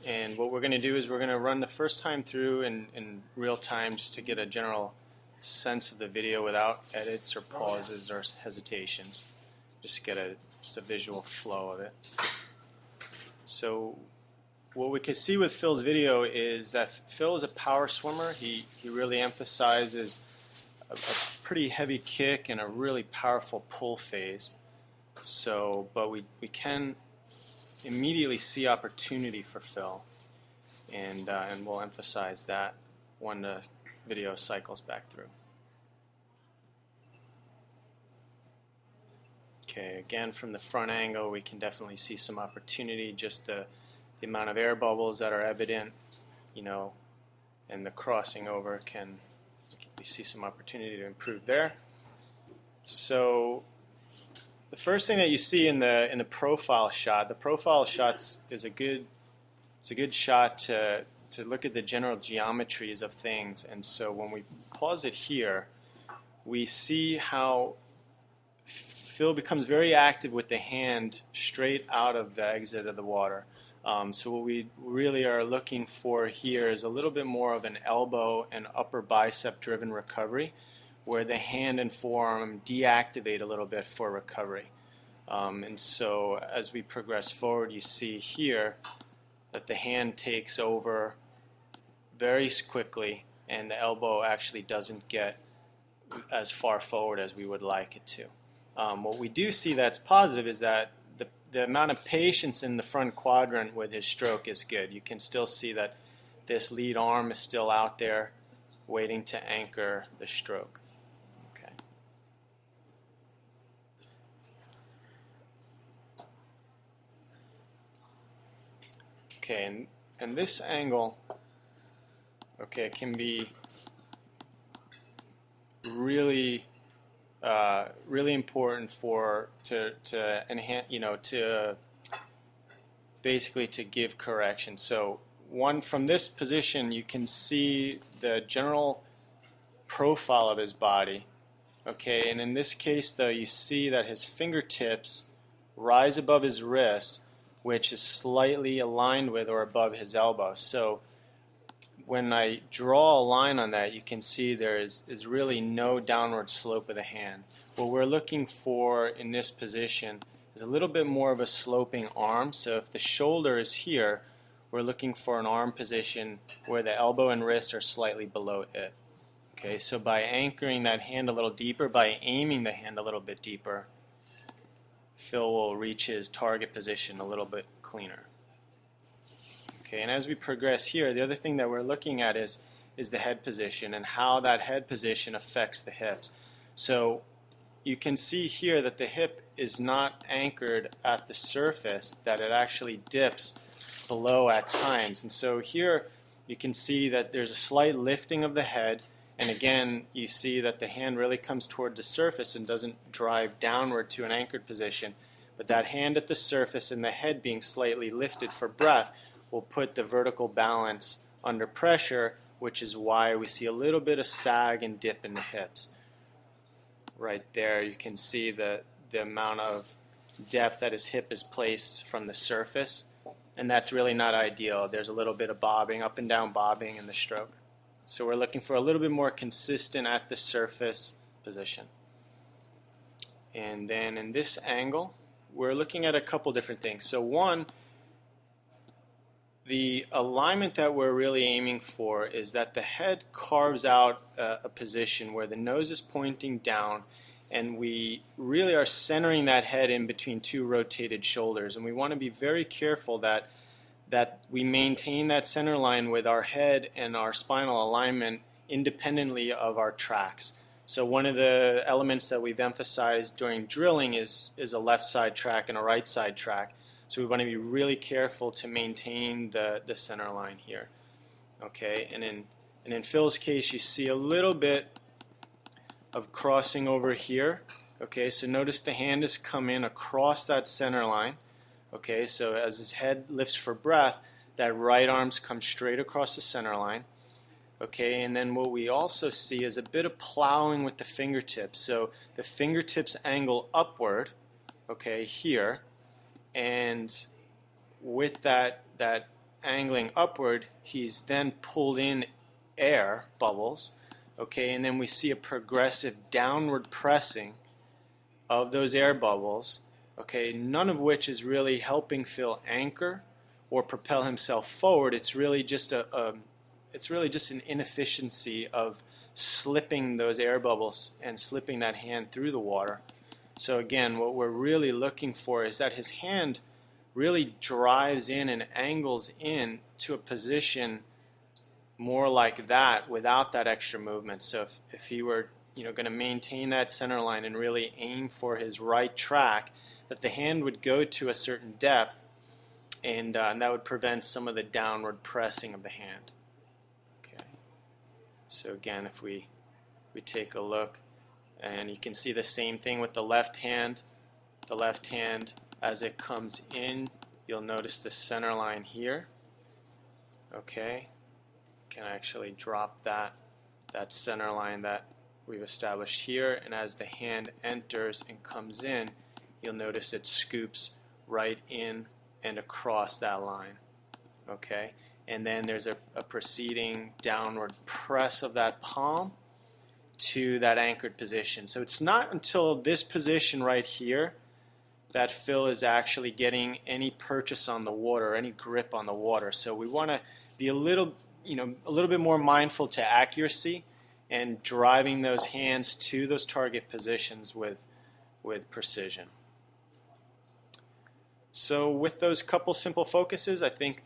And what we're going to do is we're going to run the first time through in real time just to get a general sense of the video without edits or pauses or hesitations. Just get just a visual flow of it. So what we can see with Phil's video is that Phil is a power swimmer. He really emphasizes a pretty heavy kick and a really powerful pull phase. So, but we can immediately see opportunity for Phil, and we'll emphasize that when the video cycles back through. Okay, again from the front angle we can definitely see some opportunity, just the amount of air bubbles that are evident, you know, and the crossing over we see some opportunity to improve there. So the first thing that you see in the profile shot, is a good shot to look at the general geometries of things. And so when we pause it here, we see how Phil becomes very active with the hand straight out of the exit of the water. So what we really are looking for here is a little bit more of an elbow and upper bicep driven recovery, where the hand and forearm deactivate a little bit for recovery. And so as we progress forward, you see here that the hand takes over very quickly and the elbow actually doesn't get as far forward as we would like it to. What we do see that's positive is that the amount of patience in the front quadrant with his stroke is good. You can still see that this lead arm is still out there waiting to anchor the stroke. Okay. Okay, and this angle, okay, can be really really important to enhance, you know, to basically to give correction. So from this position you can see the general profile of his body. Okay, and in this case though you see that his fingertips rise above his wrist, which is slightly aligned with or above his elbow. So when I draw a line on that, you can see there is really no downward slope of the hand. What we're looking for in this position is a little bit more of a sloping arm. So if the shoulder is here, we're looking for an arm position where the elbow and wrist are slightly below it. Okay, so by anchoring that hand a little deeper, by aiming the hand a little bit deeper, Phil will reach his target position a little bit cleaner. Okay, and as we progress here, the other thing that we're looking at is the head position and how that head position affects the hips. So you can see here that the hip is not anchored at the surface, that it actually dips below at times. And so here you can see that there's a slight lifting of the head, and again you see that the hand really comes toward the surface and doesn't drive downward to an anchored position. But that hand at the surface and the head being slightly lifted for breath will put the vertical balance under pressure, which is why we see a little bit of sag and dip in the hips. Right there you can see the amount of depth that his hip is placed from the surface, and that's really not ideal. There's a little bit of bobbing, up and down bobbing in the stroke. So we're looking for a little bit more consistent at the surface position. And then in this angle, we're looking at a couple different things. So one, the alignment that we're really aiming for is that the head carves out a position where the nose is pointing down, and we really are centering that head in between two rotated shoulders. And we want to be very careful that we maintain that center line with our head and our spinal alignment independently of our tracks. So one of the elements that we've emphasized during drilling is a left side track and a right side track. So we want to be really careful to maintain the center line here. Okay, and in Phil's case you see a little bit of crossing over here. Okay, so notice the hand has come in across that center line. Okay, so as his head lifts for breath, that right arm's come straight across the center line. Okay, and then what we also see is a bit of plowing with the fingertips. So the fingertips angle upward, okay, here, and with that angling upward, he's then pulled in air bubbles, okay, and then we see a progressive downward pressing of those air bubbles, okay, none of which is really helping Phil anchor or propel himself forward. It's really just an inefficiency of slipping those air bubbles and slipping that hand through the water. So again, what we're really looking for is that his hand really drives in and angles in to a position more like that without that extra movement. So if he were going to maintain that center line and really aim for his right track, that the hand would go to a certain depth, and that would prevent some of the downward pressing of the hand. Okay. So again, if we take a look, and you can see the same thing with the left hand. The left hand, as it comes in, you'll notice the center line here. Okay, can actually drop that center line that we've established here, and as the hand enters and comes in, you'll notice it scoops right in and across that line. Okay, and then there's a proceeding downward press of that palm to that anchored position. So it's not until this position right here that Phil is actually getting any purchase on the water, any grip on the water. So we want to be a little bit more mindful to accuracy and driving those hands to those target positions with precision. So with those couple simple focuses, I think that